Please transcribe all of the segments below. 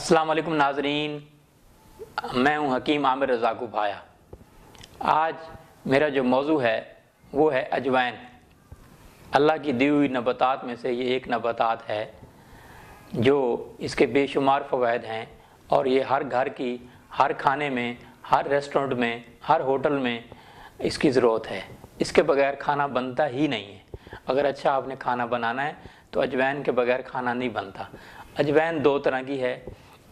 अस्सलाम वालेकुम नाजरीन, मैं हूं हकीम आमिर रज़ा भाया। आज मेरा जो मौजू है वो है अजवाइन। अल्लाह की दी हुई नबातात में से ये एक नबातात है जो इसके बेशुमार फ़वाइद हैं और ये हर घर की हर खाने में, हर रेस्टोरेंट में, हर होटल में इसकी ज़रूरत है। इसके बगैर खाना बनता ही नहीं है। अगर अच्छा आपने खाना बनाना है तो अजवाइन के बगैर खाना नहीं बनता। अजवाइन दो तरह की है,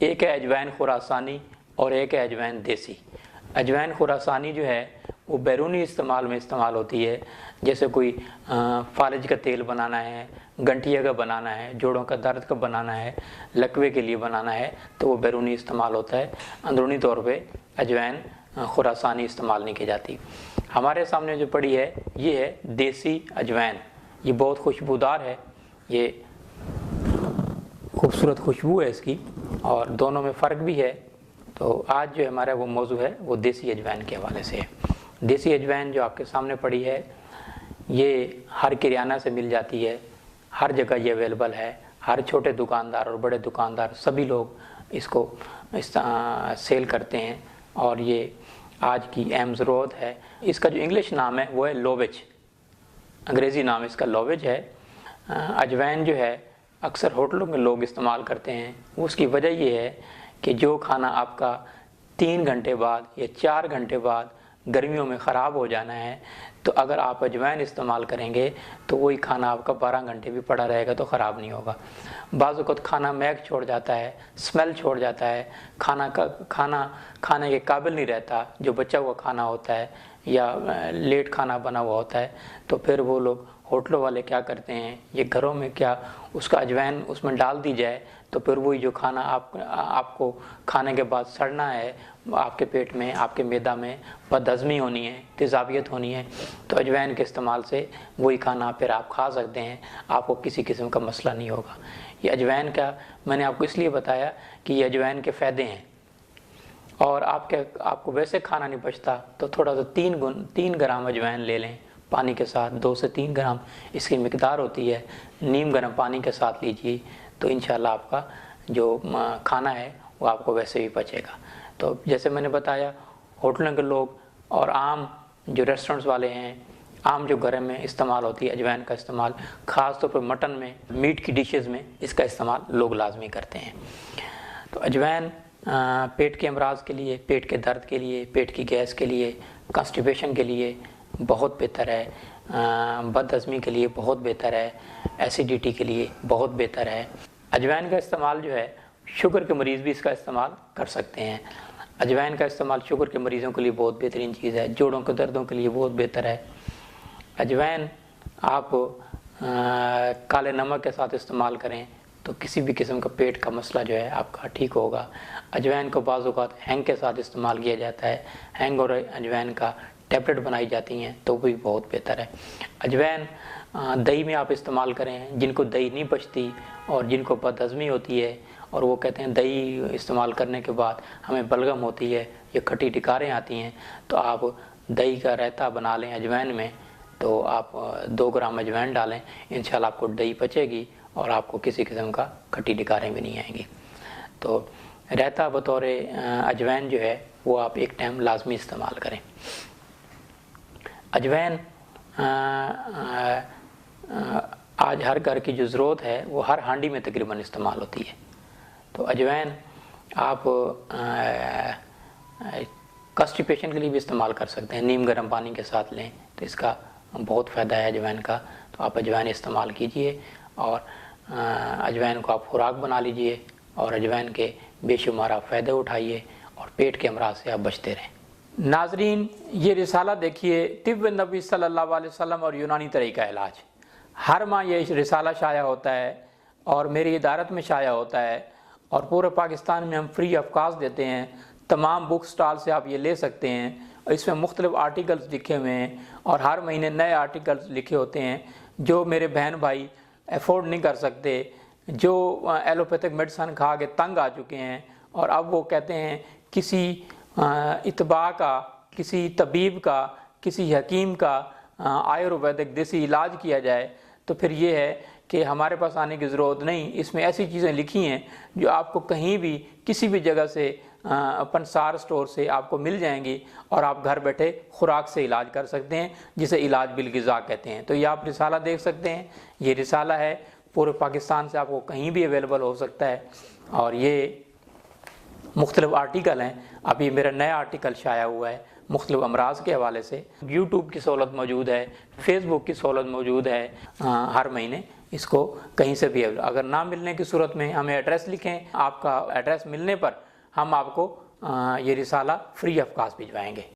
एक है अजवाइन खुरासानी और एक है अजवाइन देसी। अजवाइन खुरासानी जो है वो बैरूनी इस्तेमाल में इस्तेमाल होती है, जैसे कोई फालिज का तेल बनाना है, गंठिया का बनाना है, जोड़ों का दर्द का बनाना है, लकवे के लिए बनाना है तो वो बैरूनी इस्तेमाल होता है। अंदरूनी तौर पे अजवाइन खुरासानी इस्तेमाल नहीं की जाती। हमारे सामने जो पड़ी है ये है देसी अजवाइन। ये बहुत खुशबूदार है, ये खूबसूरत खुशबू है इसकी और दोनों में फ़र्क भी है। तो आज जो हमारा वो मौजू है वो देसी अजवाइन के हवाले से है। देसी अजवाइन जो आपके सामने पड़ी है ये हर किराना से मिल जाती है, हर जगह ये अवेलेबल है। हर छोटे दुकानदार और बड़े दुकानदार सभी लोग इसको सेल करते हैं और ये आज की अहम ज़रूरत है। इसका जो इंग्लिश नाम है वो है लोवेज, अंग्रेज़ी नाम इसका लोवेज है। अजवाइन जो है अक्सर होटलों में लोग इस्तेमाल करते हैं। उसकी वजह ये है कि जो खाना आपका 3 घंटे बाद या 4 घंटे बाद गर्मियों में ख़राब हो जाना है, तो अगर आप अजवाइन इस्तेमाल करेंगे तो वही खाना आपका 12 घंटे भी पड़ा रहेगा तो ख़राब नहीं होगा। बाज़ वक़्त खाना महक छोड़ जाता है, स्मेल छोड़ जाता है, खाना खाने के काबिल नहीं रहता, जो बचा हुआ खाना होता है या लेट खाना बना हुआ होता है। तो फिर वो लोग होटलों वाले क्या करते हैं, ये घरों में क्या उसका अजवाइन उसमें डाल दी जाए तो फिर वही जो खाना आपको खाने के बाद सड़ना है, आपके पेट में, आपके मैदा में बदहज़मी होनी है, तेज़ाबियत होनी है, तो अजवाइन के इस्तेमाल से वही खाना फिर आप खा सकते हैं, आपको किसी किस्म का मसला नहीं होगा। ये अजवाइन का मैंने आपको इसलिए बताया कि ये अजवाइन के फ़ायदे हैं। और आपको वैसे खाना नहीं बचता तो थोड़ा सा 3 ग्राम अजवाइन ले लें पानी के साथ, 2 से 3 ग्राम इसकी मिकदार होती है, नीम गर्म पानी के साथ लीजिए तो इंशाल्लाह आपका जो खाना है वो आपको वैसे भी पचेगा। तो जैसे मैंने बताया, होटलों के लोग और आम जो रेस्टोरेंट्स वाले हैं, आम जो घर में इस्तेमाल होती है अजवाइन का इस्तेमाल, ख़ास तौर पर मटन में, मीट की डिशेज़ में इसका इस्तेमाल लोग लाजमी करते हैं। तो अजवाइन पेट के अमराज के लिए, पेट के दर्द के लिए, पेट की गैस के लिए, कॉन्स्टिपेशन के लिए बहुत बेहतर है, बदहज़मी के लिए बहुत बेहतर है, एसिडिटी के लिए बहुत बेहतर है। अजवाइन का इस्तेमाल जो है शुगर के मरीज़ भी इसका इस्तेमाल कर सकते हैं। अजवाइन का इस्तेमाल शुगर के मरीज़ों के लिए बहुत बेहतरीन चीज़ है, जोड़ों के दर्दों के लिए बहुत बेहतर है। अजवाइन आप काले नमक के साथ इस्तेमाल करें तो किसी भी किस्म का पेट का मसला जो है आपका ठीक होगा। अजवाइन को बाज़ औक़ात हैंग के साथ इस्तेमाल किया जाता है, हैंग और अजवाइन का टैबलेट बनाई जाती हैं तो भी बहुत बेहतर है। अजवाइन दही में आप इस्तेमाल करें, जिनको दही नहीं पचती और जिनको बदहज़मी होती है और वो कहते हैं दही इस्तेमाल करने के बाद हमें बलगम होती है या खट्टी टिकारें आती हैं, तो आप दही का रायता बना लें अजवाइन में, तो आप 2 ग्राम अजवाइन डालें, इंशाल्लाह आपको दही पचेगी और आपको किसी किस्म का खट्टी टिकारें भी नहीं आएंगी। तो रायता बतौर अजवाइन जो है वो आप एक टाइम लाजमी इस्तेमाल करें। अजवाइन आज हर घर की जो ज़रूरत है वो हर हांडी में तकरीबन इस्तेमाल होती है। तो अजवाइन आप कॉन्स्टिपेशन के लिए भी इस्तेमाल कर सकते हैं, नीम गर्म पानी के साथ लें तो इसका बहुत फ़ायदा है अजवाइन का। तो आप अजवाइन इस्तेमाल कीजिए और अजवाइन को आप खुराक बना लीजिए और अजवाइन के बेशुमार फ़ायदे उठाइए और पेट के अमराज से आप बचते रहें। नाजरीन, ये रिसाला देखिए, तिब्ब नबी सल्लल्लाहु अलैहि वसल्लम और यूनानी तरीका इलाज। हर माह ये रिसाला शाया होता है और मेरी इदारत में शाया होता है और पूरे पाकिस्तान में हम फ्री ऑफ कॉस्ट देते हैं। तमाम बुक स्टॉल से आप ये ले सकते हैं। इसमें मुख्तलिफ आर्टिकल्स लिखे हुए हैं और हर महीने नए आर्टिकल्स लिखे होते हैं जो मेरे बहन भाई अफोर्ड नहीं कर सकते, जो एलोपैथिक मेडिसन खा के तंग आ चुके हैं और अब वो कहते हैं किसी इत्बा का, किसी तबीब का, किसी हकीम का आयुर्वेदिक देसी इलाज किया जाए। तो फिर ये है کہ ہمارے پاس آنے کی ضرورت نہیں، اس میں ایسی چیزیں لکھی ہیں جو آپ کو کہیں بھی کسی بھی جگہ سے پنسار سٹور سے آپ کو مل جائیں گی، اور آپ گھر بیٹھے خوراک سے علاج کر سکتے ہیں، جسے علاج بالغذا کہتے ہیں۔ تو یہ آپ رسالہ دیکھ سکتے ہیں، یہ رسالہ ہے، پورے پاکستان سے آپ کو کہیں بھی اویلیبل ہو سکتا ہے، اور یہ مختلف آرٹیکل ہیں۔ ابھی میرا نیا آرٹیکل شائع ہوا ہے مختلف امراض کے حوالے سے۔ یوٹیوب کی سہولت موجود ہے، فیس بک کی سہولت موجود ہے، ہر مہینے اس کو کہیں سے بھی اگر نہ ملنے کی صورت میں ہمیں ایڈریس لکھیں، آپ کا ایڈریس ملنے پر ہم آپ کو یہ رسالہ فری آف کاسٹ بھجوائیں گے۔